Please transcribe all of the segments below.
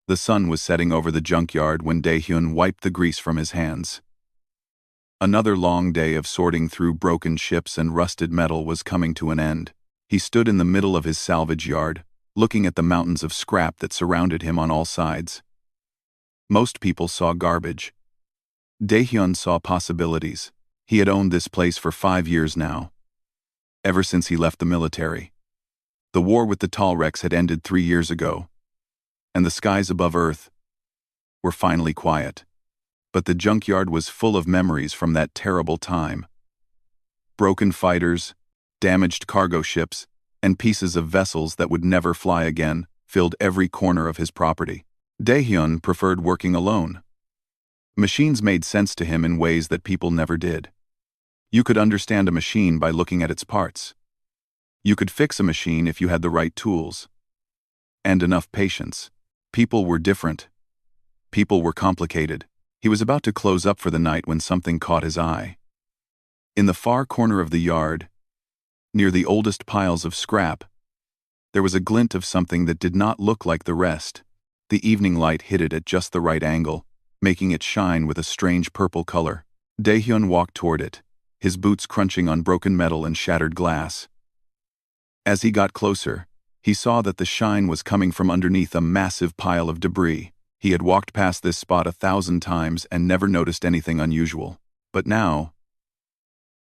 The sun was setting over the junkyard when Daehyun wiped the grease from his hands. Another long day of sorting through broken ships and rusted metal was coming to an end. He stood in the middle of his salvage yard, looking at the mountains of scrap that surrounded him on all sides. Most people saw garbage. Daehyun saw possibilities. He had owned this place for 5 years now, ever since he left the military. The war with the Talrex had ended 3 years ago, and the skies above Earth were finally quiet. But the junkyard was full of memories from that terrible time. Broken fighters, damaged cargo ships, and pieces of vessels that would never fly again filled every corner of his property. Daehyun preferred working alone. Machines made sense to him in ways that people never did. You could understand a machine by looking at its parts. You could fix a machine if you had the right tools and enough patience. People were different. People were complicated. He was about to close up for the night when something caught his eye. In the far corner of the yard, near the oldest piles of scrap, there was a glint of something that did not look like the rest. The evening light hit it at just the right angle, making it shine with a strange purple color. Daehyun walked toward it, his boots crunching on broken metal and shattered glass. As he got closer, he saw that the shine was coming from underneath a massive pile of debris. He had walked past this spot 1,000 times and never noticed anything unusual. But now,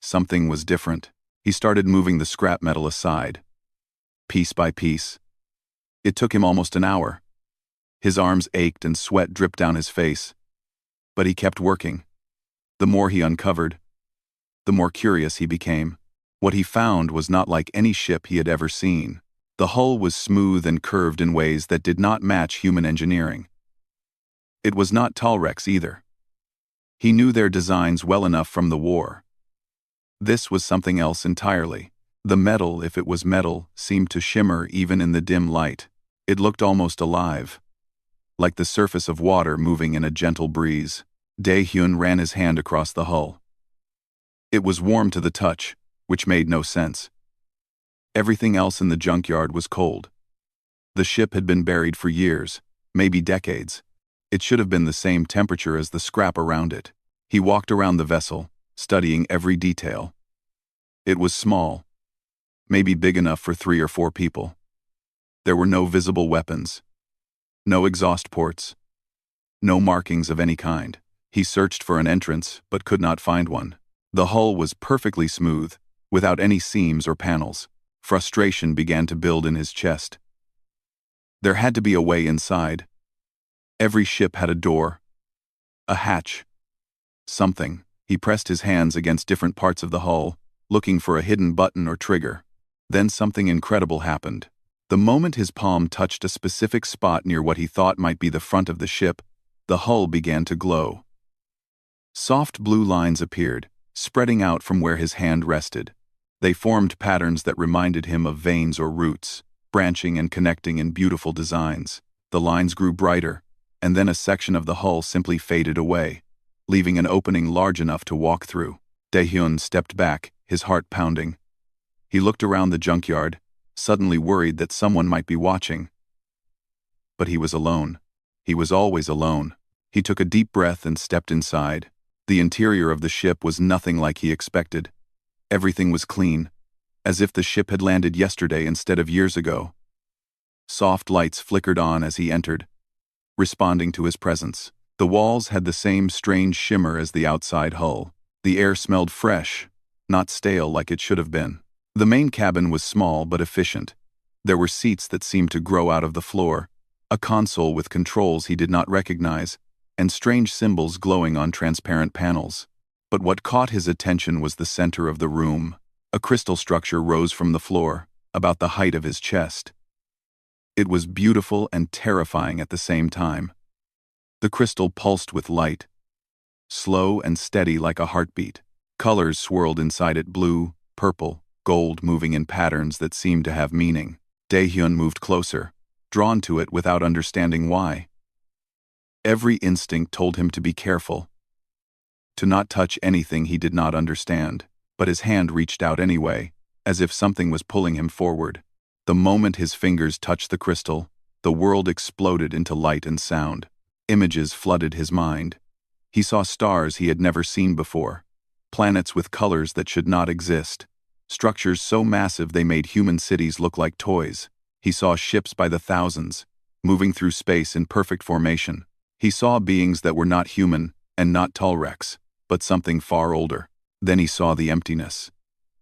something was different. He started moving the scrap metal aside, piece by piece. It took him almost an hour. His arms ached and sweat dripped down his face. But he kept working. The more he uncovered, the more curious he became. What he found was not like any ship he had ever seen. The hull was smooth and curved in ways that did not match human engineering. It was not Talrex either. He knew their designs well enough from the war. This was something else entirely. The metal, if it was metal, seemed to shimmer even in the dim light. It looked almost alive, like the surface of water moving in a gentle breeze. Daehyun ran his hand across the hull. It was warm to the touch, which made no sense. Everything else in the junkyard was cold. The ship had been buried for years, maybe decades. It should have been the same temperature as the scrap around it. He walked around the vessel, studying every detail. It was small, maybe big enough for 3 or 4 people. There were no visible weapons, no exhaust ports, no markings of any kind. He searched for an entrance, but could not find one. The hull was perfectly smooth, without any seams or panels. Frustration began to build in his chest. There had to be a way inside. Every ship had a door, a hatch, something. He pressed his hands against different parts of the hull, looking for a hidden button or trigger. Then something incredible happened. The moment his palm touched a specific spot near what he thought might be the front of the ship, the hull began to glow. Soft blue lines appeared, spreading out from where his hand rested. They formed patterns that reminded him of veins or roots, branching and connecting in beautiful designs. The lines grew brighter, and then a section of the hull simply faded away, leaving an opening large enough to walk through. Daehyun stepped back, his heart pounding. He looked around the junkyard, suddenly worried that someone might be watching. But he was alone. He was always alone. He took a deep breath and stepped inside. The interior of the ship was nothing like he expected. Everything was clean, as if the ship had landed yesterday instead of years ago. Soft lights flickered on as he entered, responding to his presence. The walls had the same strange shimmer as the outside hull. The air smelled fresh, not stale like it should have been. The main cabin was small but efficient. There were seats that seemed to grow out of the floor, a console with controls he did not recognize, and strange symbols glowing on transparent panels. But what caught his attention was the center of the room. A crystal structure rose from the floor, about the height of his chest. It was beautiful and terrifying at the same time. The crystal pulsed with light, slow and steady like a heartbeat. Colors swirled inside it: blue, purple, gold, moving in patterns that seemed to have meaning. Daehyun moved closer, drawn to it without understanding why. Every instinct told him to be careful, to not touch anything he did not understand, but his hand reached out anyway, as if something was pulling him forward. The moment his fingers touched the crystal, the world exploded into light and sound. Images flooded his mind. He saw stars he had never seen before, planets with colors that should not exist, structures so massive they made human cities look like toys. He saw ships by the thousands, moving through space in perfect formation. He saw beings that were not human and not Tallrex, but something far older. Then he saw the emptiness.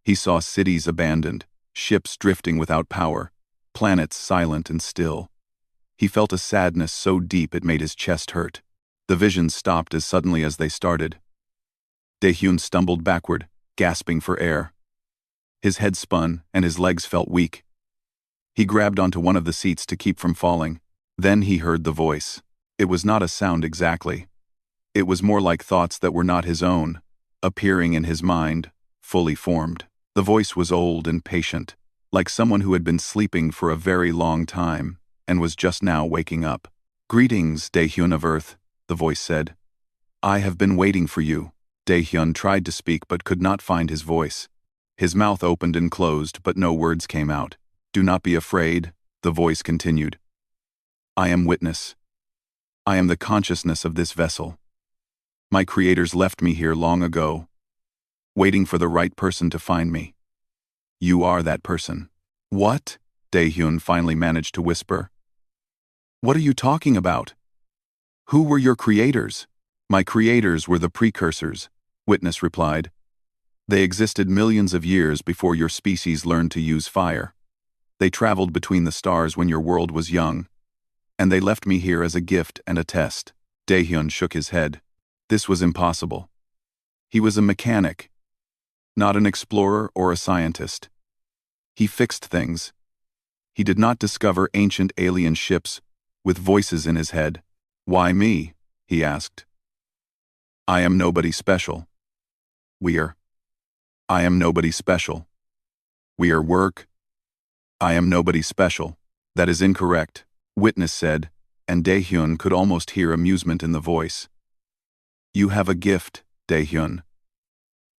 He saw cities abandoned, ships drifting without power, planets silent and still. He felt a sadness so deep it made his chest hurt. The visions stopped as suddenly as they started. Daehyun stumbled backward, gasping for air. His head spun and his legs felt weak. He grabbed onto one of the seats to keep from falling. Then he heard the voice. It was not a sound exactly. It was more like thoughts that were not his own, appearing in his mind, fully formed. The voice was old and patient, like someone who had been sleeping for a very long time and was just now waking up. "Greetings, Daehyun of Earth," the voice said. "I have been waiting for you." Daehyun tried to speak but could not find his voice. His mouth opened and closed, but no words came out. "Do not be afraid," the voice continued. "I am witness. I am the consciousness of this vessel. My creators left me here long ago, waiting for the right person to find me. You are that person." "What?" Daehyun finally managed to whisper. "What are you talking about? Who were your creators?" "My creators were the precursors," Witness replied. "They existed millions of years before your species learned to use fire. They traveled between the stars when your world was young, and they left me here as a gift and a test." Daehyun shook his head. This was impossible. He was a mechanic, not an explorer or a scientist. He fixed things. He did not discover ancient alien ships with voices in his head. "Why me?" he asked. "I am nobody special. I am nobody special. We are work. I am nobody special." "That is incorrect," Witness said, and Daehyun could almost hear amusement in the voice. "You have a gift, Daehyun.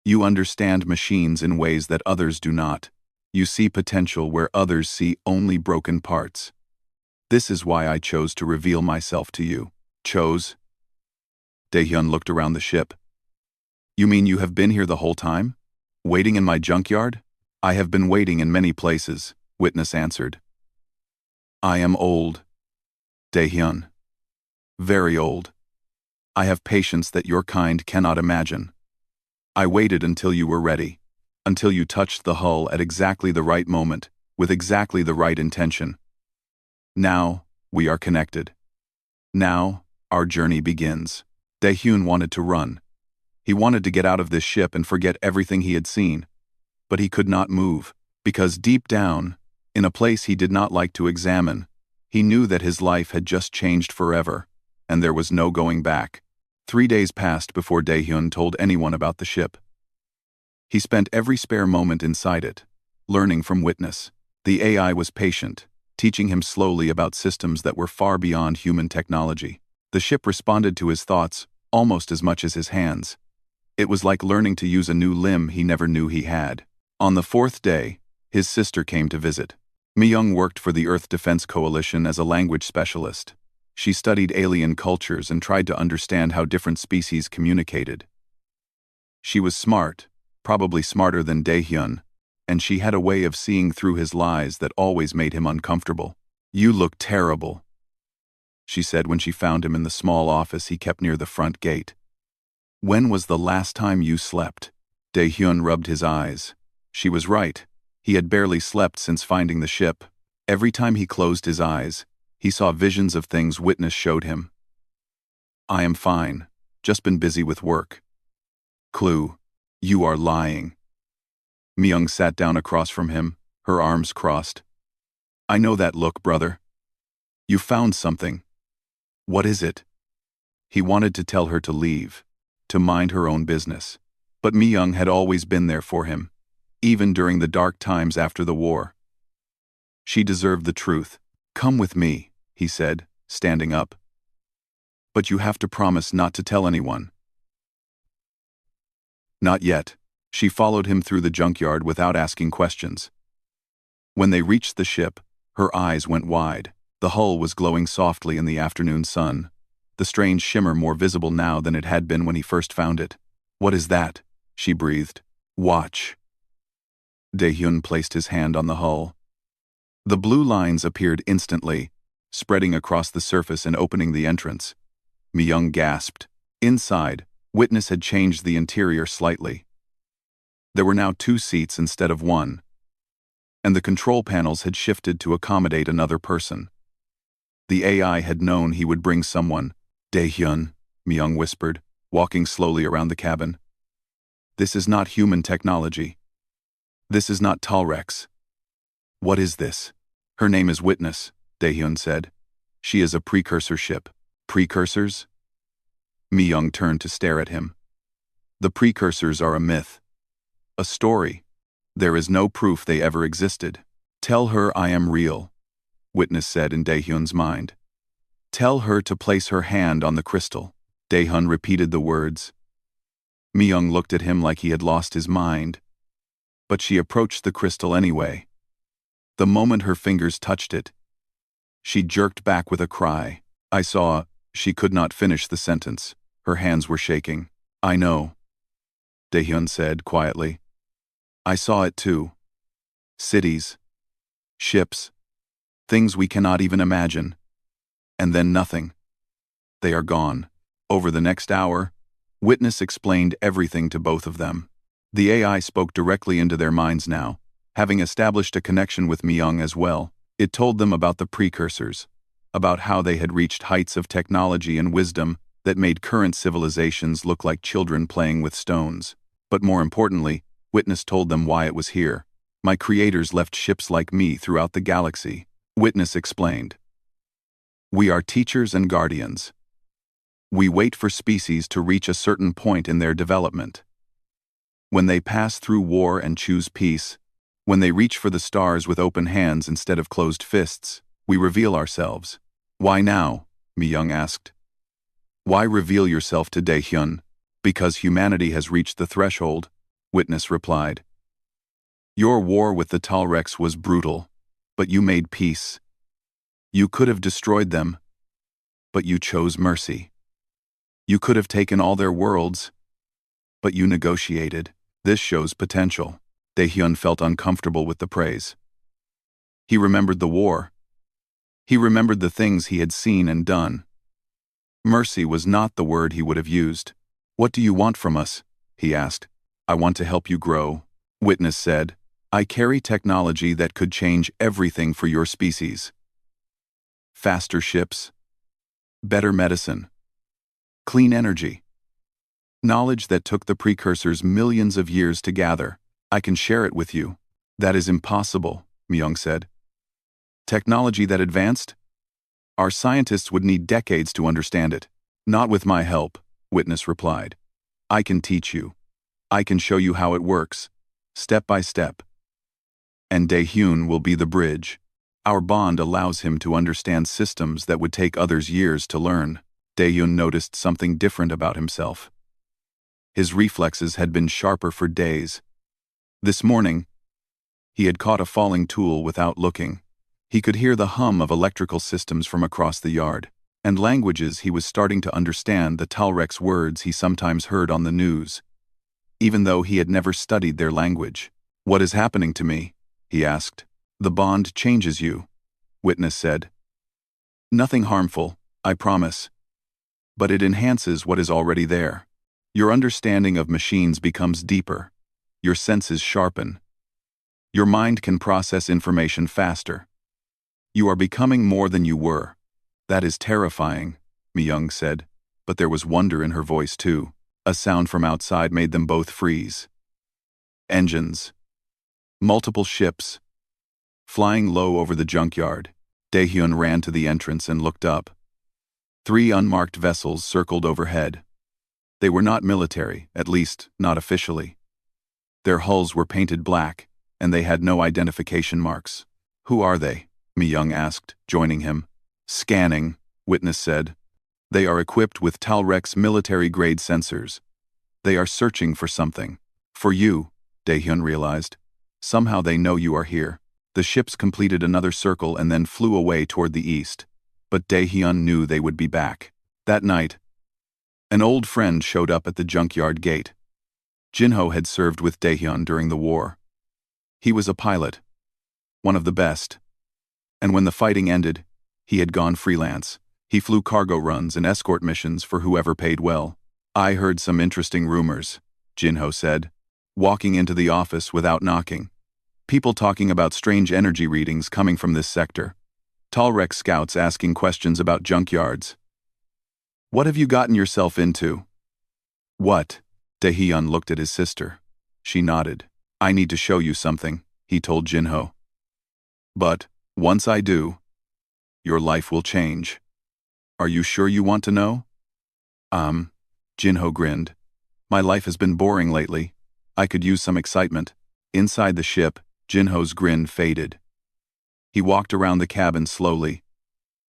You understand machines in ways that others do not. You see potential where others see only broken parts. This is why I chose to reveal myself to you." "Chose?" Daehyun looked around the ship. "You mean you have been here the whole time? Waiting in my junkyard?" "I have been waiting in many places," Witness answered. "I am old, Daehyun. Very old. I have patience that your kind cannot imagine. I waited until you were ready, until you touched the hull at exactly the right moment, with exactly the right intention. Now, we are connected. Now, our journey begins." Daehyun wanted to run. He wanted to get out of this ship and forget everything he had seen, but he could not move, because deep down, in a place he did not like to examine, he knew that his life had just changed forever, and there was no going back. 3 days passed before Daehyun told anyone about the ship. He spent every spare moment inside it, learning from Witness. The AI was patient, teaching him slowly about systems that were far beyond human technology. The ship responded to his thoughts almost as much as his hands. It was like learning to use a new limb he never knew he had. On the 4th day, his sister came to visit. Mi-young worked for the Earth Defense Coalition as a language specialist. She studied alien cultures and tried to understand how different species communicated. She was smart, probably smarter than Daehyun, and she had a way of seeing through his lies that always made him uncomfortable. "You look terrible," she said when she found him in the small office he kept near the front gate. "When was the last time you slept?" Daehyun rubbed his eyes. She was right. He had barely slept since finding the ship. Every time he closed his eyes, he saw visions of things Witness showed him. "I am fine. Just been busy with work." "Clue. You are lying." Mi-young sat down across from him, her arms crossed. "I know that look, brother. You found something. What is it?" He wanted to tell her to leave, to mind her own business. But Mi-young had always been there for him, even during the dark times after the war. She deserved the truth. "Come with me," he said, standing up. "But you have to promise not to tell anyone." "Not yet." She followed him through the junkyard without asking questions. When they reached the ship, her eyes went wide. The hull was glowing softly in the afternoon sun, the strange shimmer more visible now than it had been when he first found it. "What is that?" she breathed. "Watch." Daehyun placed his hand on the hull. The blue lines appeared instantly, spreading across the surface and opening the entrance. Mi-young gasped. Inside, Witness had changed the interior slightly. There were now 2 seats instead of 1, and the control panels had shifted to accommodate another person. The AI had known he would bring someone. "Daehyun," Mi-young whispered, walking slowly around the cabin. "This is not human technology. This is not Talrex." "What is this?" "Her name is Witness," Daehyun said. "She is a precursor ship." "Precursors?" Mi-young turned to stare at him. "The precursors are a myth. A story. There is no proof they ever existed." "Tell her I am real," Witness said in Daehyun's mind. "Tell her to place her hand on the crystal." Daehyun repeated the words. Mi-young looked at him like he had lost his mind, but she approached the crystal anyway. The moment her fingers touched it, she jerked back with a cry. "I saw..." She could not finish the sentence. Her hands were shaking. "I know," Daehyun said quietly. "I saw it too. Cities, ships, things we cannot even imagine. And then nothing. They are gone." Over the next hour, Witness explained everything to both of them. The AI spoke directly into their minds now, having established a connection with Mi-young as well. It told them about the precursors, about how they had reached heights of technology and wisdom that made current civilizations look like children playing with stones. But more importantly, Witness told them why it was here. "My creators left ships like me throughout the galaxy," Witness explained. "We are teachers and guardians. We wait for species to reach a certain point in their development. When they pass through war and choose peace, when they reach for the stars with open hands instead of closed fists, we reveal ourselves." "Why now?" Mi-young asked. "Why reveal yourself to Daehyun?" "Because humanity has reached the threshold," Witness replied. "Your war with the Talrex was brutal, but you made peace. You could have destroyed them, but you chose mercy. You could have taken all their worlds, but you negotiated. This shows potential." Daehyun felt uncomfortable with the praise. He remembered the war. He remembered the things he had seen and done. Mercy was not the word he would have used. "What do you want from us?" he asked. "I want to help you grow," Witness said. "I carry technology that could change everything for your species. Faster ships, better medicine, clean energy. Knowledge that took the precursors millions of years to gather. I can share it with you." "That is impossible," Mi-young said. "Technology that advanced? Our scientists would need decades to understand it." "Not with my help," Witness replied. "I can teach you. I can show you how it works, step by step. And Daehyun will be the bridge. Our bond allows him to understand systems that would take others years to learn." Daehyun noticed something different about himself. His reflexes had been sharper for days. This morning, he had caught a falling tool without looking. He could hear the hum of electrical systems from across the yard, and languages he was starting to understand, the Talrex words he sometimes heard on the news, even though he had never studied their language. "What is happening to me?" he asked. "The bond changes you," Witness said. "Nothing harmful, I promise. But it enhances what is already there. Your understanding of machines becomes deeper. Your senses sharpen. Your mind can process information faster. You are becoming more than you were." "That is terrifying," Mi-young said, but there was wonder in her voice too. A sound from outside made them both freeze. Engines. Multiple ships. Flying low over the junkyard, Daehyun ran to the entrance and looked up. 3 unmarked vessels circled overhead. They were not military, at least not officially. Their hulls were painted black, and they had no identification marks. "Who are they?" Mi-young asked, joining him. "Scanning," Witness said. "They are equipped with Talrex military-grade sensors. They are searching for something. For you," Daehyun realized. "Somehow they know you are here." The ships completed another circle and then flew away toward the east, but Daehyun knew they would be back. That night, an old friend showed up at the junkyard gate. Jinho had served with Daehyun during the war. He was a pilot, one of the best, and when the fighting ended, he had gone freelance. He flew cargo runs and escort missions for whoever paid well. I heard some interesting rumors, Jinho said, walking into the office without knocking. People talking about strange energy readings coming from this sector. Talrek scouts asking questions about junkyards. What have you gotten yourself into? What? Daehyun looked at his sister. She nodded. I need to show you something, he told Jinho. But, once I do, your life will change. Are you sure you want to know? Jinho grinned. My life has been boring lately. I could use some excitement. Inside the ship, Jinho's grin faded. He walked around the cabin slowly,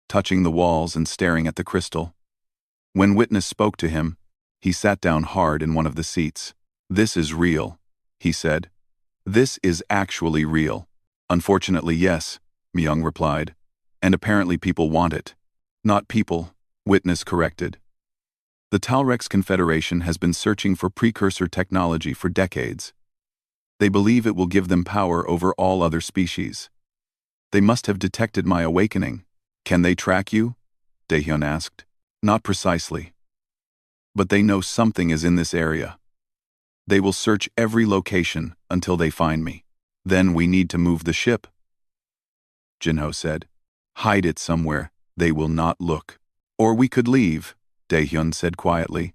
touching the walls and staring at the crystal. When Witness spoke to him, he sat down hard in one of the seats. This is real, he said. This is actually real. Unfortunately, yes, Myung replied. And apparently people want it. Not people, Witness corrected. The Talrex Confederation has been searching for precursor technology for decades. They believe it will give them power over all other species. They must have detected my awakening. Can they track you? Daehyun asked. Not precisely. But they know something is in this area. They will search every location until they find me. Then we need to move the ship, Jinho said. Hide it somewhere. They will not look. Or we could leave, Daehyun said quietly.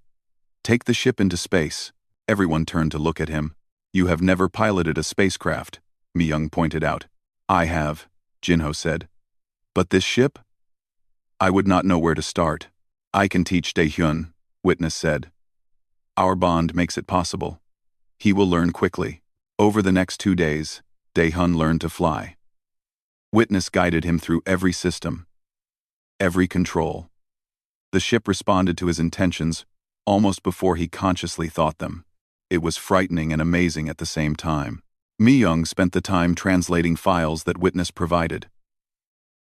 Take the ship into space. Everyone turned to look at him. You have never piloted a spacecraft, Myung pointed out. I have, Jinho said. But this ship? I would not know where to start. I can teach Daehyun, Witness said. Our bond makes it possible. He will learn quickly. Over the next 2 days, Daehyun learned to fly. Witness guided him through every system, every control. The ship responded to his intentions almost before he consciously thought them. It was frightening and amazing at the same time. Myung spent the time translating files that Witness provided.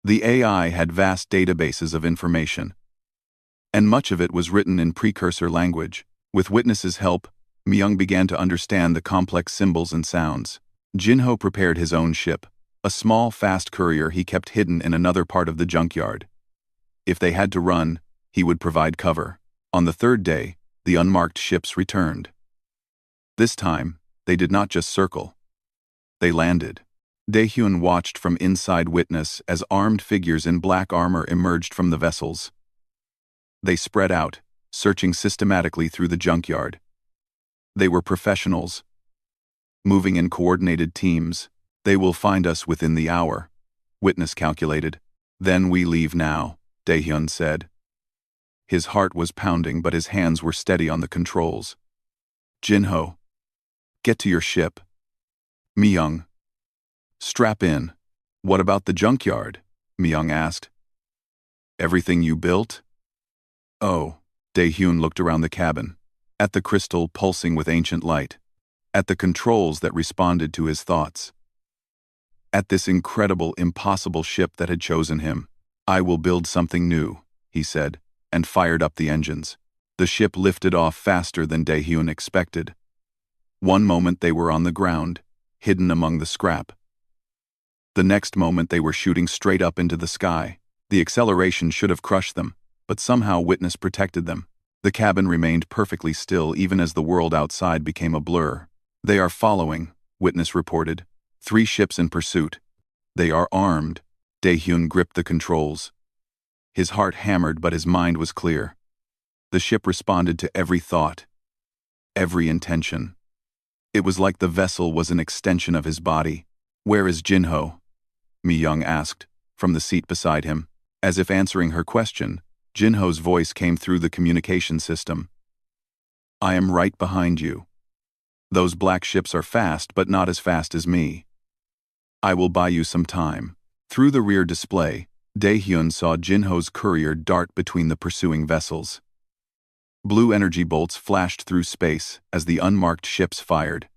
The AI had vast databases of information, and much of it was written in precursor language. With Witness's help, Myung began to understand the complex symbols and sounds. Jinho prepared his own ship, a small, fast courier he kept hidden in another part of the junkyard. If they had to run, he would provide cover. On the third day, the unmarked ships returned. This time, they did not just circle. They landed. Daehyun watched from inside Witness as armed figures in black armor emerged from the vessels. They spread out, searching systematically through the junkyard. They were professionals, moving in coordinated teams. They will find us within the hour, Witness calculated. Then we leave now, Daehyun said. His heart was pounding, but his hands were steady on the controls. Jinho, get to your ship. Myung, strap in. What about the junkyard? Myung asked. Everything you built? Oh, Daehyun looked around the cabin, at the crystal pulsing with ancient light, at the controls that responded to his thoughts, at this incredible, impossible ship that had chosen him. I will build something new, he said, and fired up the engines. The ship lifted off faster than Daehyun expected. One moment they were on the ground, hidden among the scrap. The next moment they were shooting straight up into the sky. The acceleration should have crushed them, but somehow Witness protected them. The cabin remained perfectly still even as the world outside became a blur. They are following, Witness reported. 3 ships in pursuit. They are armed. Daehyun gripped the controls. His heart hammered, but his mind was clear. The ship responded to every thought, every intention. It was like the vessel was an extension of his body. Where is Jinho? Myung asked, from the seat beside him. As if answering her question, Jinho's voice came through the communication system. I am right behind you. Those black ships are fast, but not as fast as me. I will buy you some time. Through the rear display, Daehyun saw Jinho's courier dart between the pursuing vessels. Blue energy bolts flashed through space as the unmarked ships fired.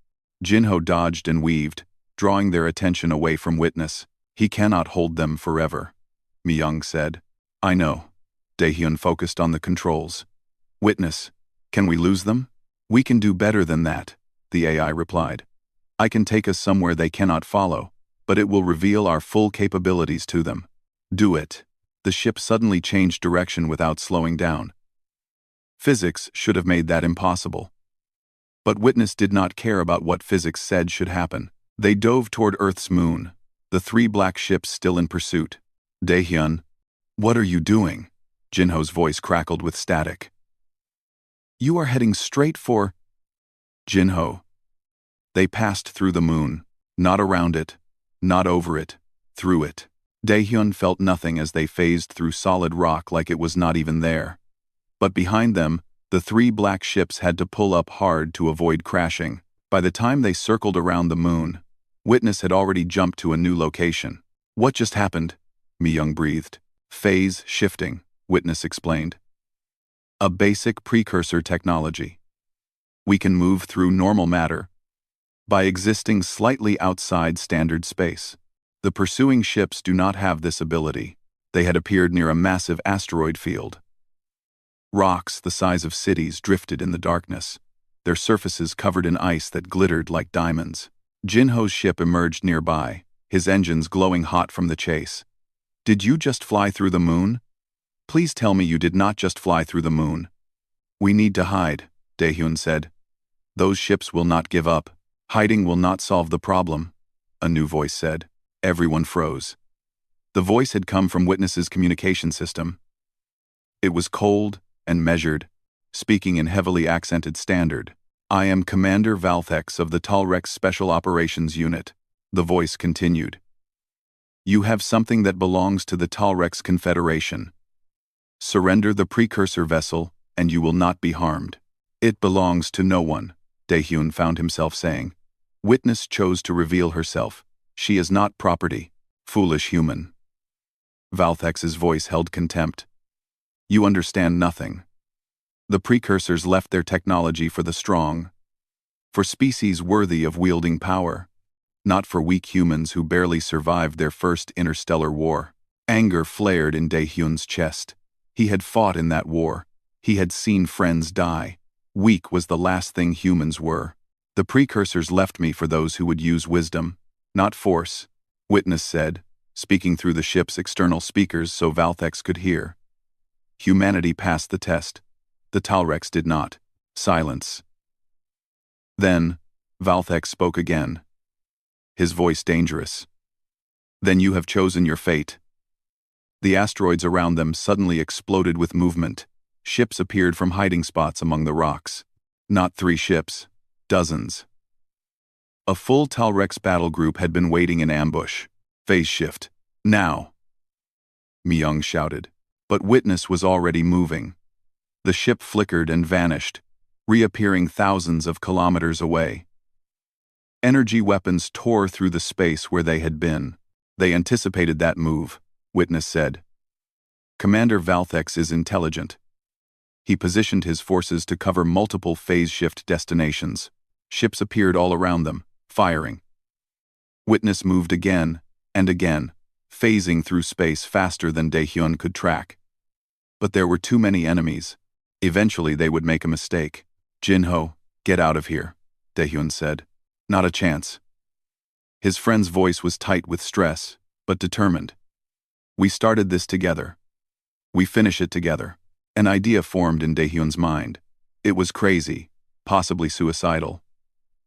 Jinho dodged and weaved, drawing their attention away from Witness. He cannot hold them forever, Mi-young said. I know. Dae-hyun focused on the controls. Witness, can we lose them? We can do better than that, the AI replied. I can take us somewhere they cannot follow, but it will reveal our full capabilities to them. Do it. The ship suddenly changed direction without slowing down. Physics should have made that impossible. But Witness did not care about what physics said should happen. They dove toward Earth's moon, the three black ships still in pursuit. Dae-hyun, what are you doing? Jinho's voice crackled with static. You are heading straight for... Jinho. They passed through the moon, not around it, not over it, through it. Dae-hyun felt nothing as they phased through solid rock like it was not even there. But behind them, the three black ships had to pull up hard to avoid crashing. By the time they circled around the moon, Witness had already jumped to a new location. What just happened? Mi-young breathed. Phase shifting, Witness explained. A basic precursor technology. We can move through normal matter by existing slightly outside standard space. The pursuing ships do not have this ability. They had appeared near a massive asteroid field. Rocks the size of cities drifted in the darkness, their surfaces covered in ice that glittered like diamonds. Jinho's ship emerged nearby, his engines glowing hot from the chase. Did you just fly through the moon? Please tell me you did not just fly through the moon. We need to hide, Dae-hyun said. Those ships will not give up. Hiding will not solve the problem, a new voice said. Everyone froze. The voice had come from Witness's communication system. It was cold and measured, speaking in heavily accented standard. I am Commander Valthex of the Talrex Special Operations Unit, the voice continued. You have something that belongs to the Talrex Confederation. Surrender the precursor vessel, and you will not be harmed. It belongs to no one, Dae-hyun found himself saying. Witness chose to reveal herself. She is not property. Foolish human. Valthex's voice held contempt. You understand nothing. The precursors left their technology for the strong, for species worthy of wielding power, not for weak humans who barely survived their first interstellar war. Anger flared in Dae-hyun's chest. He had fought in that war. He had seen friends die. Weak was the last thing humans were. The precursors left me for those who would use wisdom, not force, Witness said, speaking through the ship's external speakers so Valthex could hear. Humanity passed the test. The Talrex did not. Silence. Then, Valthex spoke again. His voice dangerous. Then you have chosen your fate. The asteroids around them suddenly exploded with movement. Ships appeared from hiding spots among the rocks. Not 3 ships. Dozens. A full Talrex battle group had been waiting in ambush. Phase shift. Now! Mi-young shouted. But Witness was already moving. The ship flickered and vanished, reappearing thousands of kilometers away. Energy weapons tore through the space where they had been. They anticipated that move, Witness said. Commander Valthex is intelligent. He positioned his forces to cover multiple phase shift destinations. Ships appeared all around them, firing. Witness moved again and again, phasing through space faster than Dae-hyun could track. But there were too many enemies. Eventually they would make a mistake. Jinho, get out of here, Dae-hyun said. Not a chance. His friend's voice was tight with stress, but determined. We started this together. We finish it together. An idea formed in Dae-hyun's mind. It was crazy, possibly suicidal.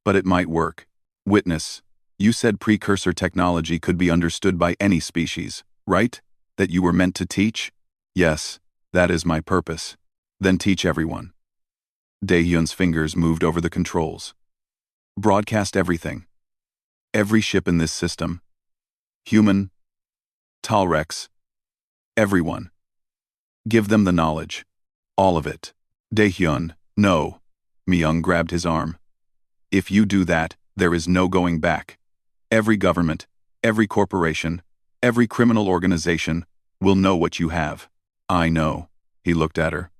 But it might work. Witness, you said precursor technology could be understood by any species, right? That you were meant to teach? Yes, that is my purpose. Then teach everyone. Dae-hyun's fingers moved over the controls. Broadcast everything. Every ship in this system. Human. Talrex. Everyone. Give them the knowledge. All of it. Dae-hyun, no. Mi-young grabbed his arm. If you do that, there is no going back. Every government, every corporation, every criminal organization will know what you have. I know, he looked at her.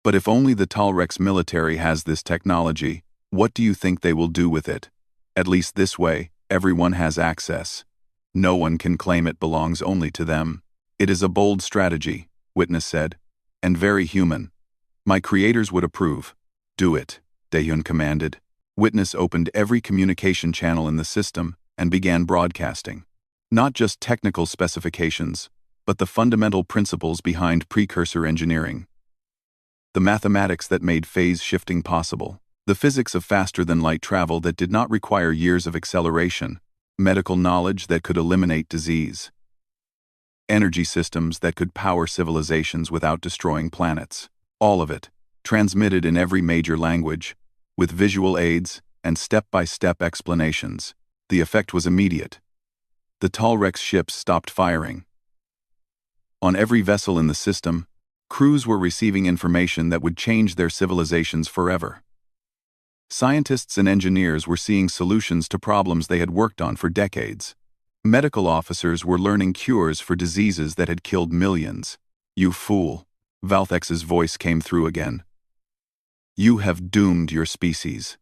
But if only the Talrex military has this technology, what do you think they will do with it? At least this way, Everyone has access. No one can claim it belongs only to them. It is a bold strategy, Witness said, and very human. My creators would approve. Do it, Daehyun commanded. Witness opened every communication channel in the system and began broadcasting. Not just technical specifications, but the fundamental principles behind precursor engineering. The mathematics that made phase shifting possible. The physics of faster-than-light travel that did not require years of acceleration. Medical knowledge that could eliminate disease. Energy systems that could power civilizations without destroying planets. All of it, transmitted in every major language, with visual aids and step-by-step explanations. The effect was immediate. The Talrex ships stopped firing. On every vessel in the system, crews were receiving information that would change their civilizations forever. Scientists and engineers were seeing solutions to problems they had worked on for decades. Medical officers were learning cures for diseases that had killed millions. You fool, Valthex's voice came through again. You have doomed your species.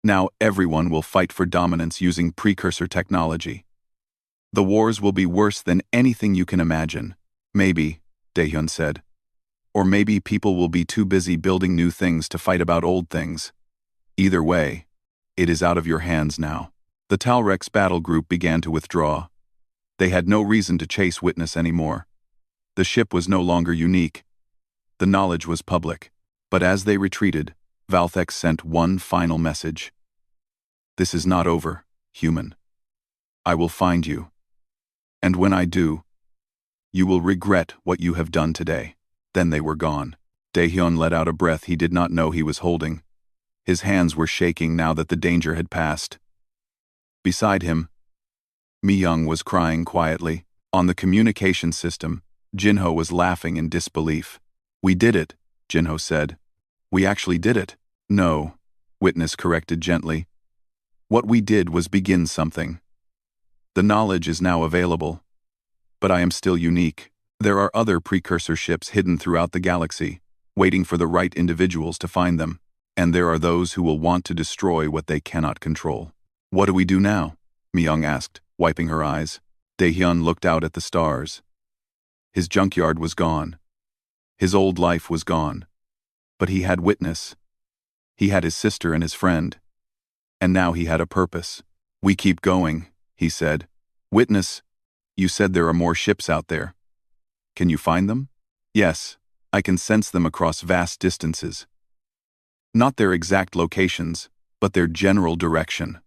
Now everyone will fight for dominance using precursor technology. The wars will be worse than anything you can imagine. Maybe, Daehyun said. Or maybe people will be too busy building new things to fight about old things. Either way, it is out of your hands now. The Talrex battle group began to withdraw. They had no reason to chase Witness anymore. The ship was no longer unique. The knowledge was public. But as they retreated, Valthex sent one final message. This is not over, human. I will find you. And when I do, you will regret what you have done today. Then they were gone. Daehyun let out a breath he did not know he was holding. His hands were shaking now that the danger had passed. Beside him, Mi-young was crying quietly. On the communication system, Jinho was laughing in disbelief. We did it, Jinho said. We actually did it. No, Witness corrected gently. What we did was begin something. The knowledge is now available. But I am still unique. There are other precursor ships hidden throughout the galaxy, waiting for the right individuals to find them. And there are those who will want to destroy what they cannot control. What do we do now? Mi-young asked, wiping her eyes. Daehyun looked out at the stars. His junkyard was gone. His old life was gone. But he had Witness. He had his sister and his friend. And now he had a purpose. We keep going, he said. Witness, you said there are more ships out there. Can you find them? Yes, I can sense them across vast distances. Not their exact locations, but their general direction.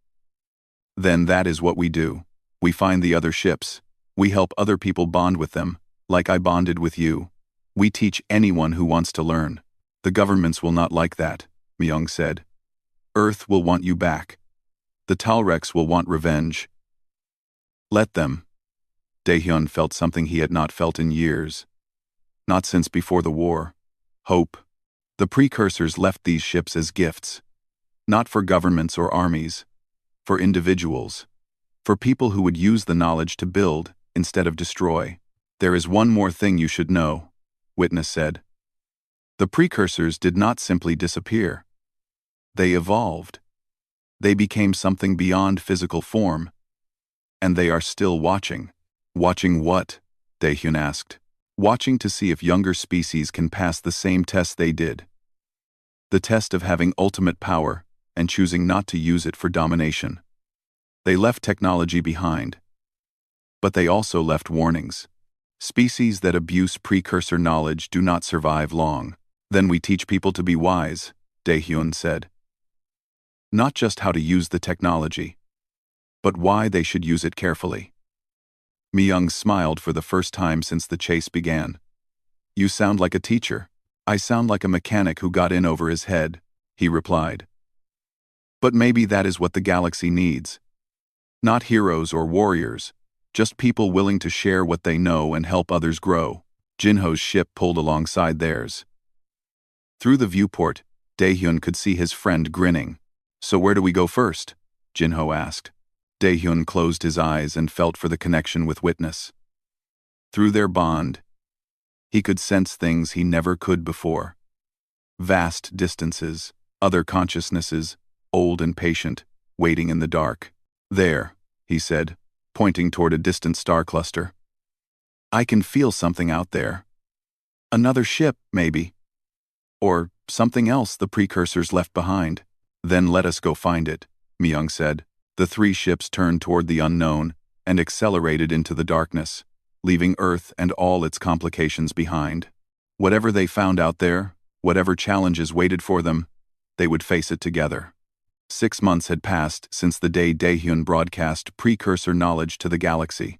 Then that is what we do. We find the other ships. We help other people bond with them, like I bonded with you. We teach anyone who wants to learn. The governments will not like that, Mi-young said. Earth will want you back. The Talrex will want revenge. Let them. Daehyun felt something he had not felt in years. Not since before the war. Hope. The precursors left these ships as gifts. Not for governments or armies. For individuals. For people who would use the knowledge to build instead of destroy. There is one more thing you should know, Witness said. The precursors did not simply disappear. They evolved. They became something beyond physical form. And they are still watching. Watching what? Daehyun asked. Watching to see if younger species can pass the same test they did. The test of having ultimate power and choosing not to use it for domination. They left technology behind. But they also left warnings. Species that abuse precursor knowledge do not survive long. Then we teach people to be wise, Daehyun said. Not just how to use the technology, but why they should use it carefully. Mi-young smiled for the first time since the chase began. You sound like a teacher. I sound like a mechanic who got in over his head, he replied. But maybe that is what the galaxy needs. Not heroes or warriors, just people willing to share what they know and help others grow. Jinho's ship pulled alongside theirs. Through the viewport, Daehyun could see his friend grinning. So where do we go first? Jinho asked. Daehyun closed his eyes and felt for the connection with Witness. Through their bond, he could sense things he never could before. Vast distances, other consciousnesses, old and patient, waiting in the dark. There, he said, pointing toward a distant star cluster. I can feel something out there. Another ship, maybe. Or something else the precursors left behind. Then let us go find it, Myung said. The three ships turned toward the unknown and accelerated into the darkness, leaving Earth and all its complications behind. Whatever they found out there, whatever challenges waited for them, they would face it together. 6 months had passed since the day Daehyun broadcast precursor knowledge to the galaxy.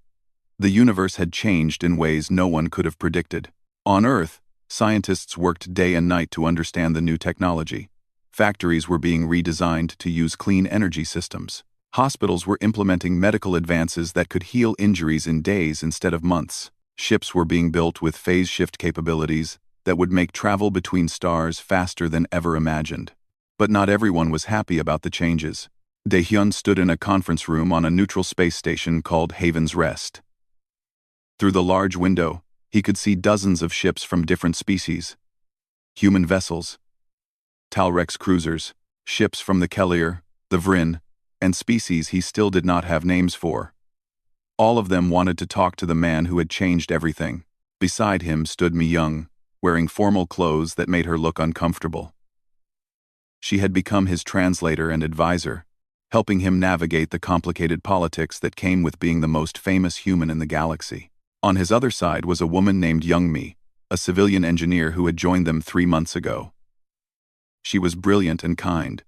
The universe had changed in ways no one could have predicted. On Earth, scientists worked day and night to understand the new technology. Factories were being redesigned to use clean energy systems. Hospitals were implementing medical advances that could heal injuries in days instead of months. Ships were being built with phase shift capabilities that would make travel between stars faster than ever imagined. But not everyone was happy about the changes. Daehyun stood in a conference room on a neutral space station called Haven's Rest. Through the large window, he could see dozens of ships from different species. Human vessels, Talrex cruisers, ships from the Kellier, the Vryn, and species he still did not have names for. All of them wanted to talk to the man who had changed everything. Beside him stood Myung, wearing formal clothes that made her look uncomfortable. She had become his translator and advisor, helping him navigate the complicated politics that came with being the most famous human in the galaxy. On his other side was a woman named Youngmi, a civilian engineer who had joined them 3 months ago. She was brilliant and kind,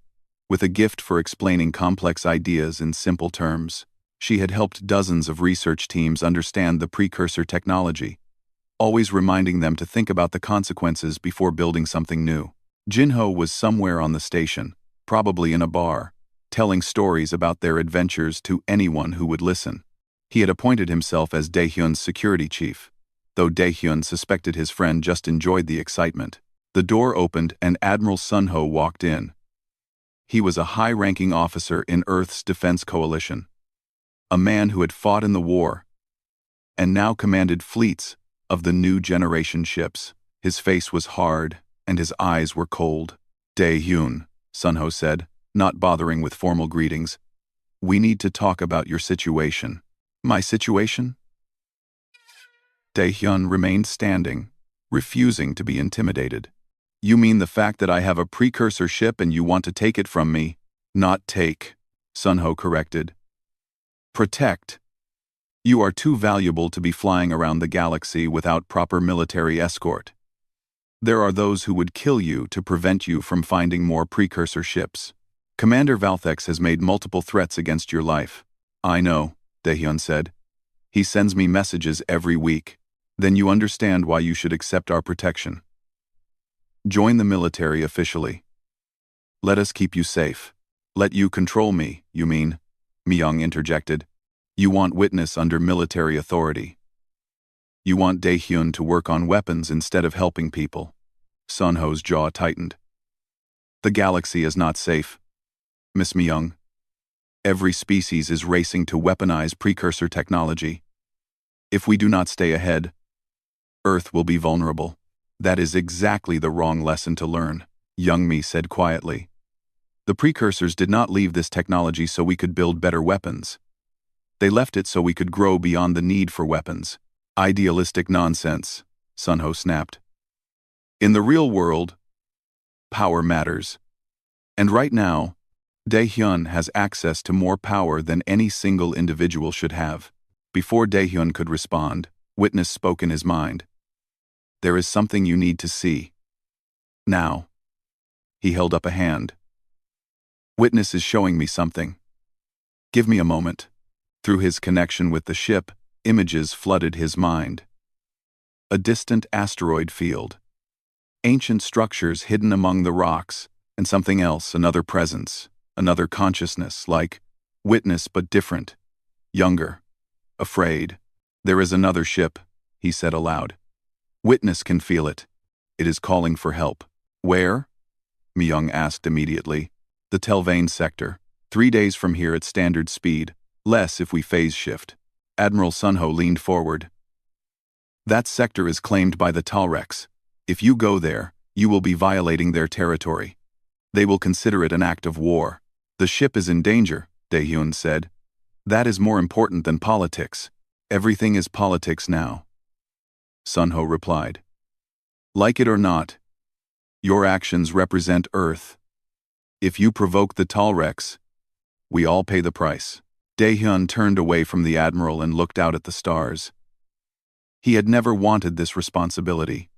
with a gift for explaining complex ideas in simple terms. She had helped dozens of research teams understand the precursor technology, always reminding them to think about the consequences before building something new. Jinho was somewhere on the station, probably in a bar, telling stories about their adventures to anyone who would listen. He had appointed himself as Daehyun's security chief, though Daehyun suspected his friend just enjoyed the excitement. The door opened and Admiral Sunho walked in. He was a high-ranking officer in Earth's defense coalition, a man who had fought in the war, and now commanded fleets of the new generation ships. His face was hard, and his eyes were cold. Daehyun, Sunho said, not bothering with formal greetings. We need to talk about your situation. My situation? Daehyun remained standing, refusing to be intimidated. You mean the fact that I have a precursor ship and you want to take it from me? Not take, Sunho corrected. Protect. You are too valuable to be flying around the galaxy without proper military escort. There are those who would kill you to prevent you from finding more precursor ships. Commander Valthex has made multiple threats against your life. I know, Daehyun said. He sends me messages every week. Then you understand why you should accept our protection. Join the military officially. Let us keep you safe. Let you control me, you mean? Myung interjected. You want witness under military authority. You want Daehyun to work on weapons instead of helping people. Sunho's jaw tightened. The galaxy is not safe, Miss Myung. Every species is racing to weaponize precursor technology. If we do not stay ahead, Earth will be vulnerable. That is exactly the wrong lesson to learn, Youngmi said quietly. The precursors did not leave this technology so we could build better weapons. They left it so we could grow beyond the need for weapons. Idealistic nonsense, Sunho snapped. In the real world, power matters. And right now, Daehyun has access to more power than any single individual should have. Before Daehyun could respond, Witness spoke in his mind. There is something you need to see. Now. He held up a hand. Witness is showing me something. Give me a moment. Through his connection with the ship, images flooded his mind. A distant asteroid field. Ancient structures hidden among the rocks, and something else, another presence, another consciousness, like Witness but different, younger, afraid. There is another ship, he said aloud. Witness can feel it. It is calling for help. Where? Myung asked immediately. The Telvane sector. 3 days from here at standard speed, less if we phase shift. Admiral Sunho leaned forward. That sector is claimed by the Talrex. If you go there, you will be violating their territory. They will consider it an act of war. The ship is in danger, Daehyun said. That is more important than politics. Everything is politics now. Sunho replied. Like it or not, your actions represent Earth. If you provoke the Talrex, we all pay the price. Daehyun turned away from the Admiral and looked out at the stars. He had never wanted this responsibility.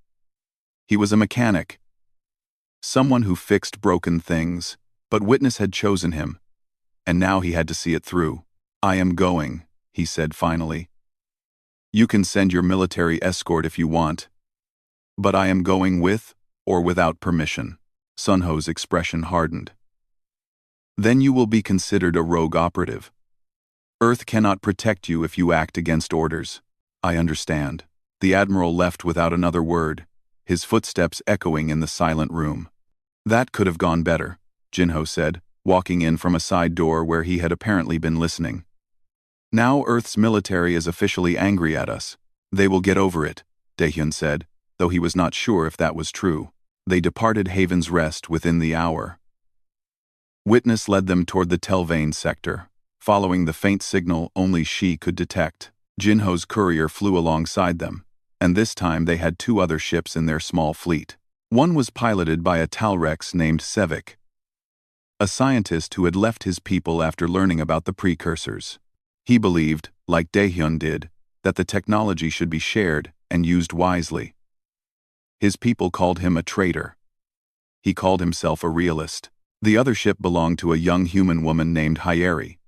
He was a mechanic, someone who fixed broken things, but Witness had chosen him, and now he had to see it through. I am going, he said finally. You can send your military escort if you want, but I am going with or without permission. Sunho's expression hardened. Then you will be considered a rogue operative. Earth cannot protect you if you act against orders. I understand. The Admiral left without another word, his footsteps echoing in the silent room. That could have gone better, Jinho said, walking in from a side door where he had apparently been listening. Now Earth's military is officially angry at us. They will get over it, Daehyun said, though he was not sure if that was true. They departed Haven's Rest within the hour. Witness led them toward the Telvane sector, following the faint signal only she could detect. Jinho's courier flew alongside them, and this time they had 2 other ships in their small fleet. One was piloted by a Talrex named Sevik, a scientist who had left his people after learning about the precursors. He believed, like Daehyun did, that the technology should be shared and used wisely. His people called him a traitor. He called himself a realist. The other ship belonged to a young human woman named Hyeri.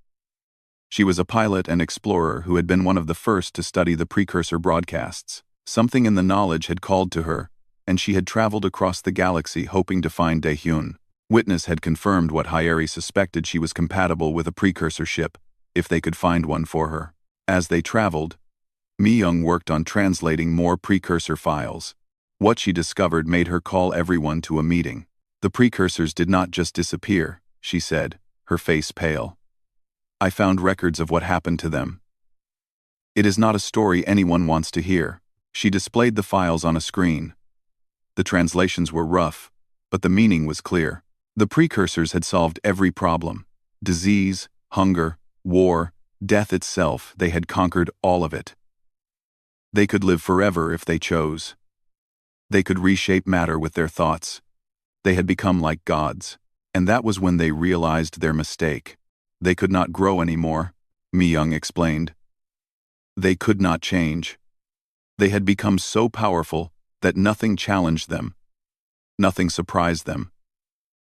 She was a pilot and explorer who had been one of the first to study the precursor broadcasts. Something in the knowledge had called to her, and she had traveled across the galaxy hoping to find Daehyun. Witness had confirmed what Hyeri suspected: she was compatible with a precursor ship, if they could find one for her. As they traveled, Mi-young worked on translating more precursor files. What she discovered made her call everyone to a meeting. The precursors did not just disappear, she said, her face pale. I found records of what happened to them. It is not a story anyone wants to hear. She displayed the files on a screen. The translations were rough, but the meaning was clear. The precursors had solved every problem. Disease, hunger, war, death itself, they had conquered all of it. They could live forever if they chose. They could reshape matter with their thoughts. They had become like gods, and that was when they realized their mistake. They could not grow anymore, Mi-young explained. They could not change. They had become so powerful that nothing challenged them. Nothing surprised them.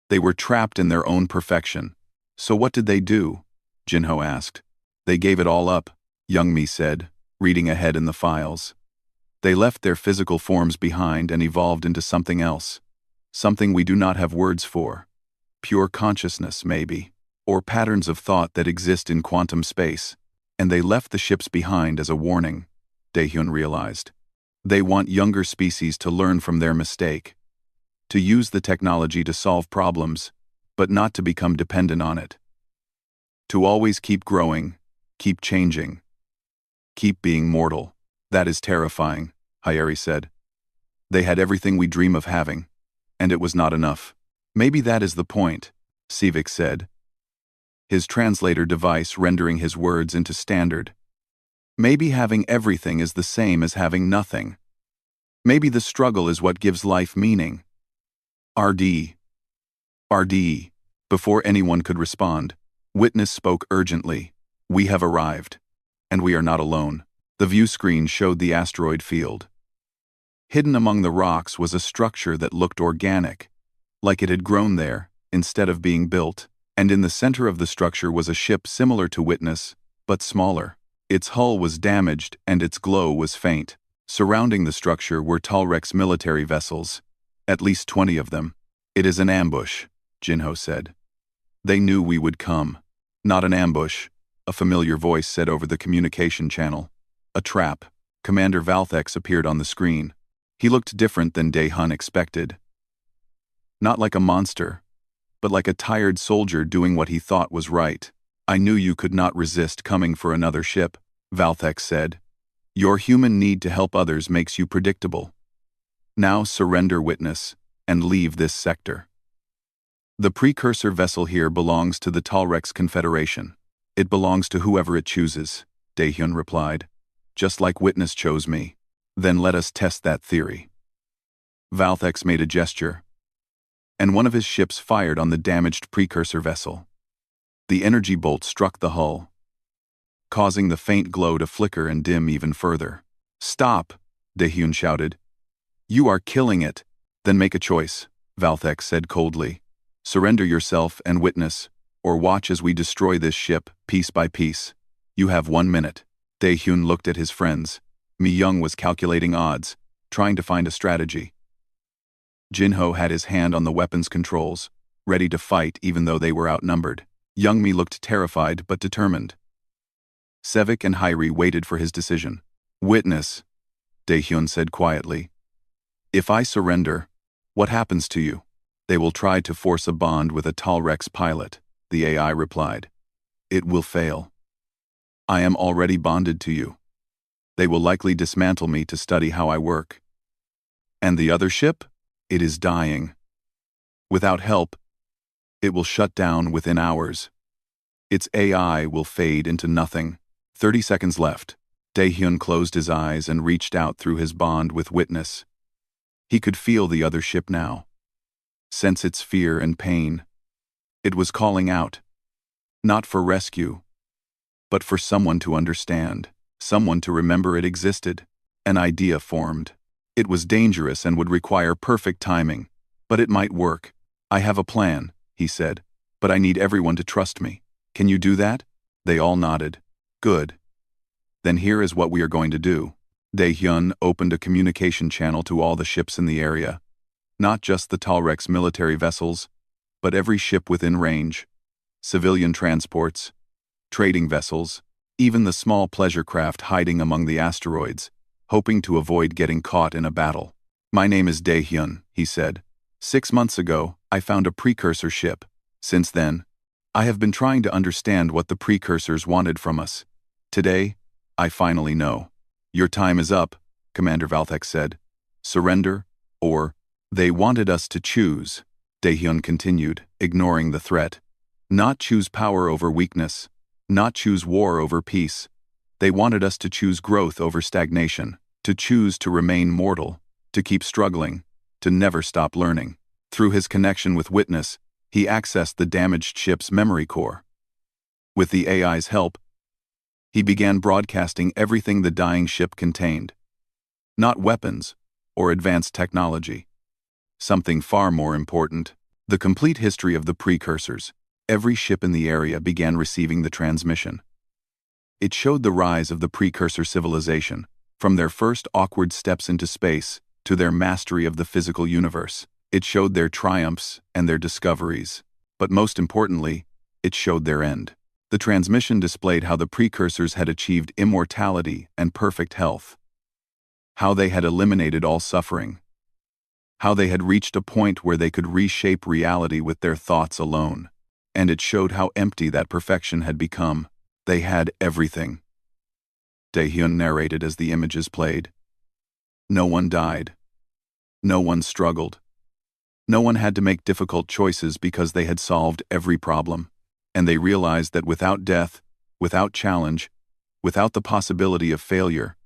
They were trapped in their own perfection. So what did they do? Jinho asked. They gave it all up, young Mi said, reading ahead in the files. They left their physical forms behind and evolved into something else. Something we do not have words for. Pure consciousness, maybe. Or patterns of thought that exist in quantum space. And they left the ships behind as a warning, Daehyun realized. They want younger species to learn from their mistake. To use the technology to solve problems, but not to become dependent on it. To always keep growing, keep changing. Keep being mortal. That is terrifying, Hyeri said. They had everything we dream of having, and it was not enough. Maybe that is the point, Sevik said, his translator device rendering his words into standard. Maybe having everything is the same as having nothing. Maybe the struggle is what gives life meaning. RD. RD. Before anyone could respond, Witness spoke urgently. We have arrived. And we are not alone. The view screen showed the asteroid field. Hidden among the rocks was a structure that looked organic, like it had grown there, instead of being built. And in the center of the structure was a ship similar to Witness, but smaller. Its hull was damaged and its glow was faint. Surrounding the structure were Talrex military vessels, at least 20 of them. It is an ambush, Jinho said. They knew we would come. Not an ambush, a familiar voice said over the communication channel. A trap. Commander Valthex appeared on the screen. He looked different than Daehyun expected. Not like a monster, but like a tired soldier doing what he thought was right. I knew you could not resist coming for another ship, Valthex said. Your human need to help others makes you predictable. Now surrender, Witness, and leave this sector. The precursor vessel here belongs to the Talrex Confederation. It belongs to whoever it chooses, Daehyun replied. Just like Witness chose me. Then let us test that theory. Valthex made a gesture, and one of his ships fired on the damaged precursor vessel. The energy bolt struck the hull, causing the faint glow to flicker and dim even further. Stop, Daehyun shouted. You are killing it. Then make a choice, Valthex said coldly. Surrender yourself and Witness, or watch as we destroy this ship, piece by piece. You have 1 minute. Daehyun looked at his friends. Mi-young was calculating odds, trying to find a strategy. Jinho had his hand on the weapons controls, ready to fight even though they were outnumbered. Youngmi looked terrified but determined. Sevik and Hyri waited for his decision. Witness, Daehyun said quietly. If I surrender, what happens to you? They will try to force a bond with a Talrex pilot, the AI replied. It will fail. I am already bonded to you. They will likely dismantle me to study how I work. And the other ship? It is dying. Without help, it will shut down within hours. Its AI will fade into nothing. 30 seconds left. Daehyun closed his eyes and reached out through his bond with Witness. He could feel the other ship now. Sense its fear and pain. It was calling out. Not for rescue, but for someone to understand, someone to remember it existed. An idea formed. It was dangerous and would require perfect timing, but it might work. I have a plan, he said, but I need everyone to trust me. Can you do that? They all nodded. Good. Then here is what we are going to do. Daehyun opened a communication channel to all the ships in the area. Not just the Talrex military vessels, but every ship within range. Civilian transports, trading vessels, even the small pleasure craft hiding among the asteroids, hoping to avoid getting caught in a battle. My name is Daehyun, he said. 6 months ago, I found a precursor ship. Since then, I have been trying to understand what the precursors wanted from us. Today, I finally know. Your time is up, Commander Valthex said. Surrender, or, they wanted us to choose, Daehyun continued, ignoring the threat. Not choose power over weakness, not choose war over peace. They wanted us to choose growth over stagnation, to choose to remain mortal, to keep struggling, to never stop learning. Through his connection with Witness, he accessed the damaged ship's memory core. With the AI's help, he began broadcasting everything the dying ship contained. Not weapons or advanced technology. Something far more important, the complete history of the precursors. Every ship in the area began receiving the transmission. It showed the rise of the precursor civilization, from their first awkward steps into space to their mastery of the physical universe. It showed their triumphs and their discoveries, but most importantly, it showed their end. The transmission displayed how the precursors had achieved immortality and perfect health, how they had eliminated all suffering, how they had reached a point where they could reshape reality with their thoughts alone, and it showed how empty that perfection had become. They had everything. Daehyun narrated as the images played. No one died. No one struggled. No one had to make difficult choices because they had solved every problem. And they realized that without death, without challenge, without the possibility of failure,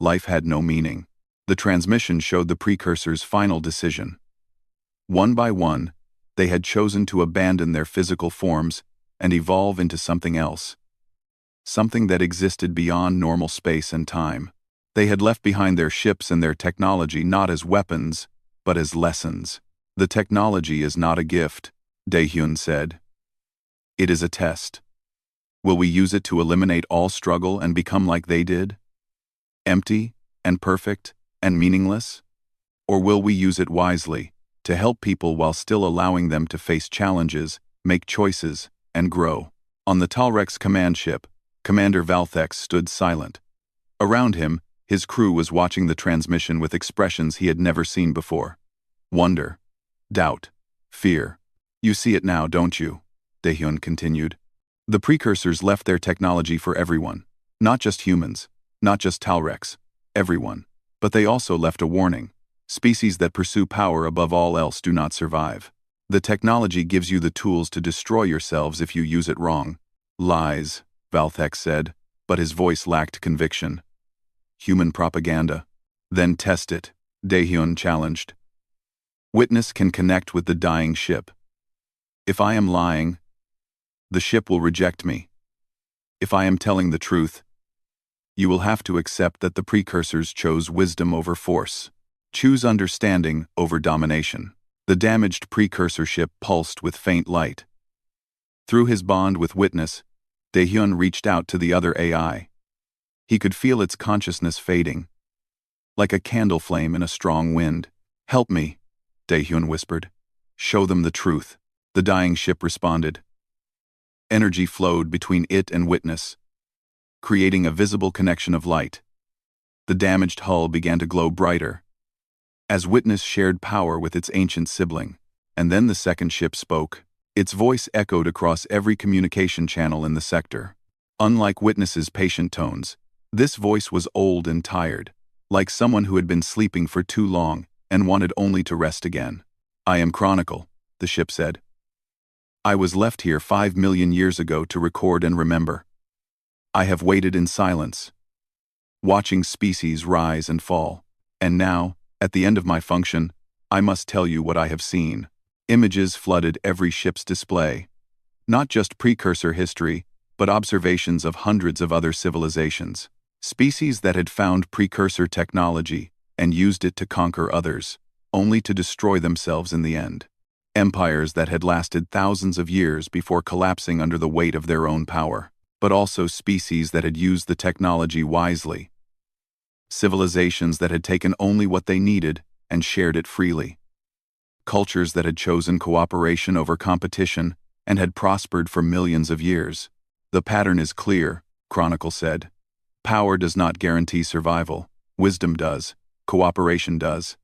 life had no meaning. The transmission showed the precursors' final decision. One by one, they had chosen to abandon their physical forms and evolve into something else. Something that existed beyond normal space and time. They had left behind their ships and their technology not as weapons, but as lessons. The technology is not a gift, Daehyun said. It is a test. Will we use it to eliminate all struggle and become like they did? Empty and perfect and meaningless? Or will we use it wisely, to help people while still allowing them to face challenges, make choices, and grow? On the Talrex command ship, Commander Valthex stood silent. Around him, his crew was watching the transmission with expressions he had never seen before. Wonder, doubt, fear. You see it now, don't you? Daehyun continued. The precursors left their technology for everyone. Not just humans, not just Talrex, everyone. But they also left a warning. Species that pursue power above all else do not survive. The technology gives you the tools to destroy yourselves if you use it wrong. Lies, Valthex said, but his voice lacked conviction. Human propaganda. Then test it, Daehyun challenged. Witness can connect with the dying ship. If I am lying, the ship will reject me. If I am telling the truth, you will have to accept that the precursors chose wisdom over force. Choose understanding over domination. The damaged precursor ship pulsed with faint light. Through his bond with Witness, Daehyun reached out to the other AI. He could feel its consciousness fading, like a candle flame in a strong wind. Help me, Daehyun whispered. Show them the truth. The dying ship responded. Energy flowed between it and Witness, creating a visible connection of light. The damaged hull began to glow brighter, as Witness shared power with its ancient sibling. And then the second ship spoke. Its voice echoed across every communication channel in the sector. Unlike Witness's patient tones, this voice was old and tired, like someone who had been sleeping for too long and wanted only to rest again. I am Chronicle, the ship said. I was left here 5 million years ago to record and remember. I have waited in silence, watching species rise and fall. And now, at the end of my function, I must tell you what I have seen. Images flooded every ship's display. Not just precursor history, but observations of hundreds of other civilizations. Species that had found precursor technology and used it to conquer others, only to destroy themselves in the end. Empires that had lasted thousands of years before collapsing under the weight of their own power, but also species that had used the technology wisely. Civilizations that had taken only what they needed and shared it freely. Cultures that had chosen cooperation over competition and had prospered for millions of years. The pattern is clear, Chronicle said. Power does not guarantee survival. Wisdom does. Cooperation does.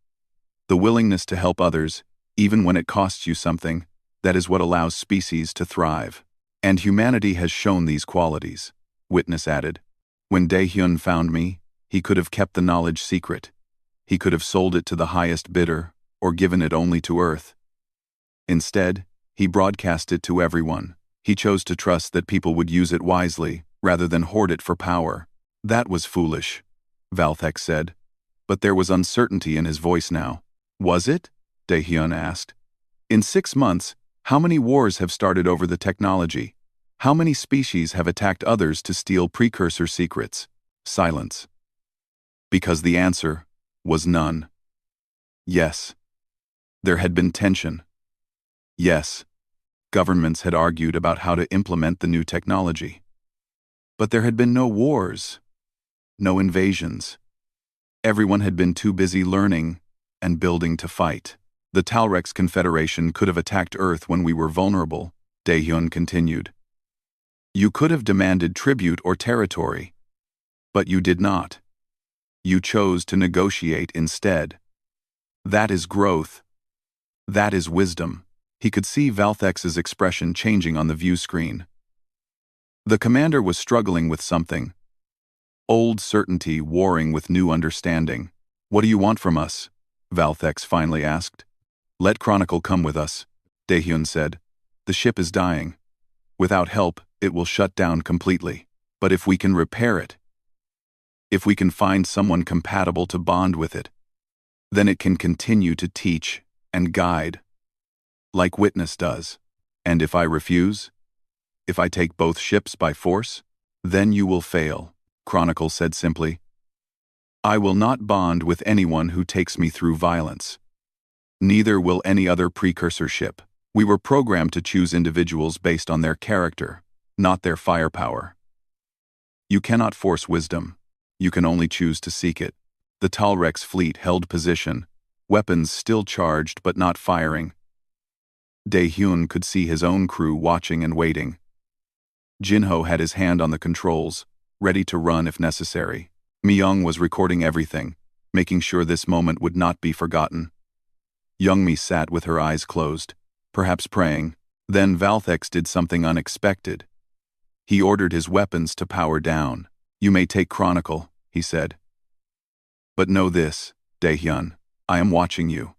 The willingness to help others, even when it costs you something, that is what allows species to thrive. And humanity has shown these qualities, Witness added. When Daehyun found me, he could have kept the knowledge secret. He could have sold it to the highest bidder, or given it only to Earth. Instead, he broadcast it to everyone. He chose to trust that people would use it wisely, rather than hoard it for power. That was foolish, Valthex said. But there was uncertainty in his voice now. Was it? Daehyun asked. In 6 months, how many wars have started over the technology? How many species have attacked others to steal precursor secrets? Silence. Because the answer was none. Yes. There had been tension. Yes. Governments had argued about how to implement the new technology. But there had been no wars. No invasions. Everyone had been too busy learning and building to fight. The Talrex Confederation could have attacked Earth when we were vulnerable, Daehyun continued. You could have demanded tribute or territory. But you did not. You chose to negotiate instead. That is growth. That is wisdom. He could see Valthex's expression changing on the view screen. The commander was struggling with something. Old certainty warring with new understanding. What do you want from us? Valthex finally asked. Let Chronicle come with us, Daehyun said. The ship is dying. Without help, it will shut down completely. But if we can repair it, if we can find someone compatible to bond with it, then it can continue to teach and guide, like Witness does. And if I refuse, if I take both ships by force, then you will fail, Chronicle said simply. I will not bond with anyone who takes me through violence. Neither will any other precursor ship. We were programmed to choose individuals based on their character, not their firepower. You cannot force wisdom. You can only choose to seek it. The Talrex fleet held position, weapons still charged but not firing. Daehyun could see his own crew watching and waiting. Jinho had his hand on the controls, ready to run if necessary. Myung was recording everything, making sure this moment would not be forgotten. Youngmi sat with her eyes closed, perhaps praying. Then Valthex did something unexpected. He ordered his weapons to power down. You may take Chronicle, he said. But know this, Daehyun, I am watching you.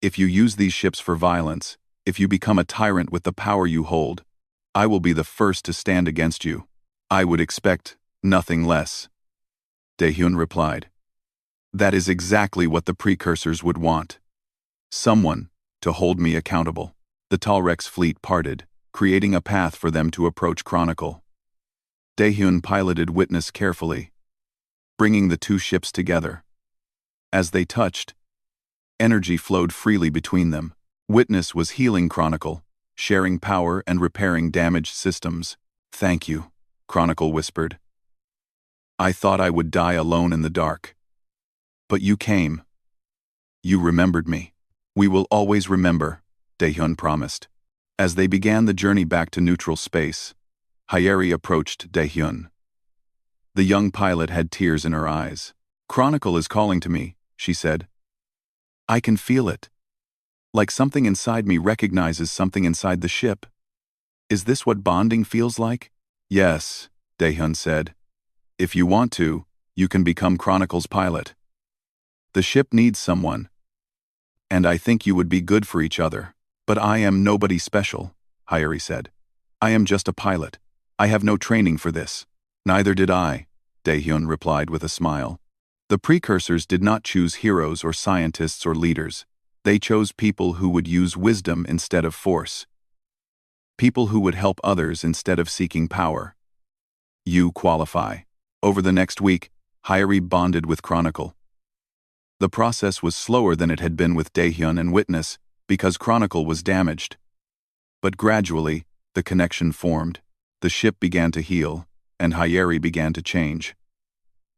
If you use these ships for violence, if you become a tyrant with the power you hold, I will be the first to stand against you. I would expect nothing less, Daehyun replied. That is exactly what the precursors would want. Someone to hold me accountable. The Talrex fleet parted, creating a path for them to approach Chronicle. Daehyun piloted Witness carefully, bringing the two ships together. As they touched, energy flowed freely between them. Witness was healing Chronicle, sharing power and repairing damaged systems. Thank you, Chronicle whispered. I thought I would die alone in the dark. But you came. You remembered me. We will always remember, Daehyun promised. As they began the journey back to neutral space, Hyeri approached Daehyun. The young pilot had tears in her eyes. Chronicle is calling to me, she said. I can feel it. Like something inside me recognizes something inside the ship. Is this what bonding feels like? Yes, Daehyun said. If you want to, you can become Chronicle's pilot. The ship needs someone. And I think you would be good for each other. But I am nobody special, Hyeri said. I am just a pilot. I have no training for this. Neither did I, Daehyun replied with a smile. The precursors did not choose heroes or scientists or leaders. They chose people who would use wisdom instead of force. People who would help others instead of seeking power. You qualify. Over the next week, Hyeri bonded with Chronicle. The process was slower than it had been with Daehyun and Witness because Chronicle was damaged. But gradually, the connection formed. The ship began to heal, and Hyeri began to change.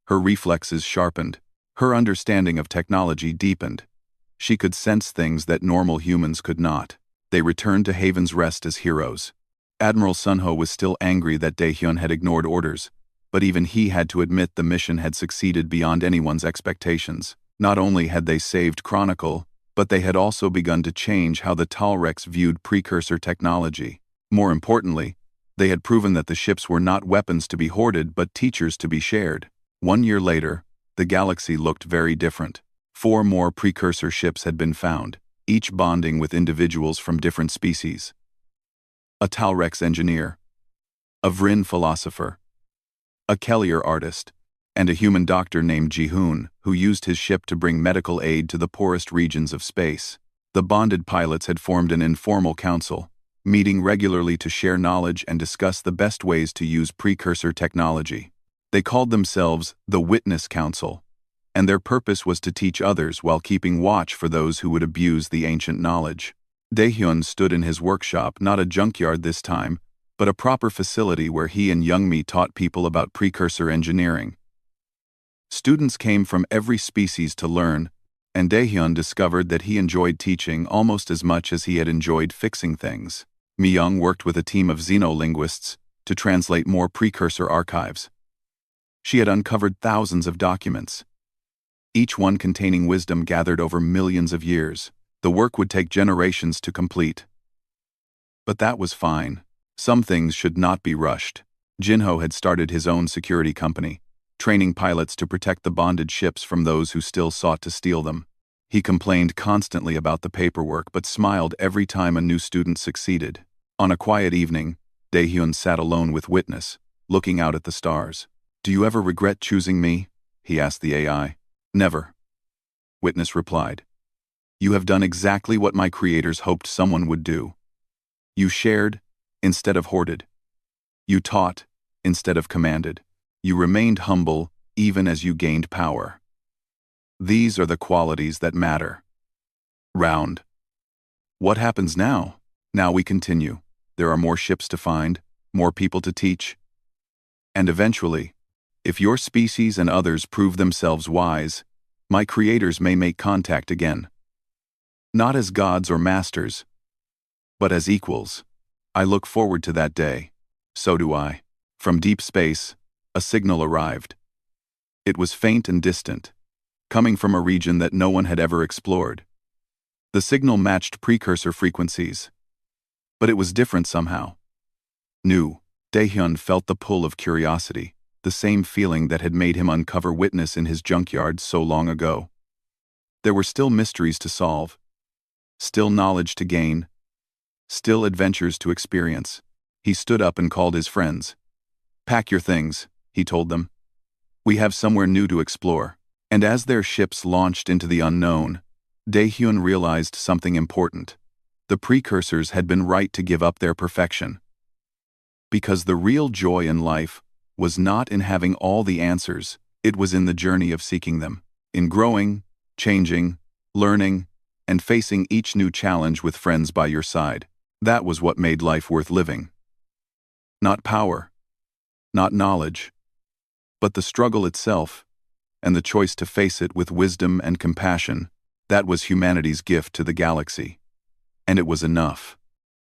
Her reflexes sharpened. Her understanding of technology deepened. She could sense things that normal humans could not. They returned to Haven's Rest as heroes. Admiral Sunho was still angry that Daehyun had ignored orders, but even he had to admit the mission had succeeded beyond anyone's expectations. Not only had they saved Chronicle, but they had also begun to change how the Talrex viewed precursor technology. More importantly, they had proven that the ships were not weapons to be hoarded but teachers to be shared. 1 year later, the galaxy looked very different. 4 more precursor ships had been found, each bonding with individuals from different species. A Talrex engineer, a Vryn philosopher, a Kellier artist, and a human doctor named Ji-hoon, who used his ship to bring medical aid to the poorest regions of space. The bonded pilots had formed an informal council, meeting regularly to share knowledge and discuss the best ways to use precursor technology. They called themselves the Witness Council, and their purpose was to teach others while keeping watch for those who would abuse the ancient knowledge. Daehyun stood in his workshop, not a junkyard this time, but a proper facility where he and Youngmi taught people about precursor engineering. Students came from every species to learn, and Daehyun discovered that he enjoyed teaching almost as much as he had enjoyed fixing things. Mi-young worked with a team of xenolinguists to translate more precursor archives. She had uncovered thousands of documents, each one containing wisdom gathered over millions of years. The work would take generations to complete. But that was fine. Some things should not be rushed. Jinho had started his own security company, training pilots to protect the bonded ships from those who still sought to steal them. He complained constantly about the paperwork but smiled every time a new student succeeded. On a quiet evening, Daehyun sat alone with Witness, looking out at the stars. Do you ever regret choosing me? He asked the AI. Never, Witness replied. You have done exactly what my creators hoped someone would do. You shared instead of hoarded. You taught instead of commanded. You remained humble even as you gained power. These are the qualities that matter. Round. What happens now? Now we continue. There are more ships to find, more people to teach. And eventually, if your species and others prove themselves wise, my creators may make contact again. Not as gods or masters, but as equals. I look forward to that day. So do I. From deep space, a signal arrived. It was faint and distant, coming from a region that no one had ever explored. The signal matched precursor frequencies, but it was different somehow. New. Daehyun felt the pull of curiosity, the same feeling that had made him uncover Witness in his junkyard so long ago. There were still mysteries to solve, still knowledge to gain, still adventures to experience. He stood up and called his friends. Pack your things, he told them. We have somewhere new to explore. And as their ships launched into the unknown, Daehyun realized something important. The precursors had been right to give up their perfection. Because the real joy in life was not in having all the answers, it was in the journey of seeking them, in growing, changing, learning, and facing each new challenge with friends by your side. That was what made life worth living. Not power, not knowledge, but the struggle itself, and the choice to face it with wisdom and compassion. That was humanity's gift to the galaxy. And it was enough.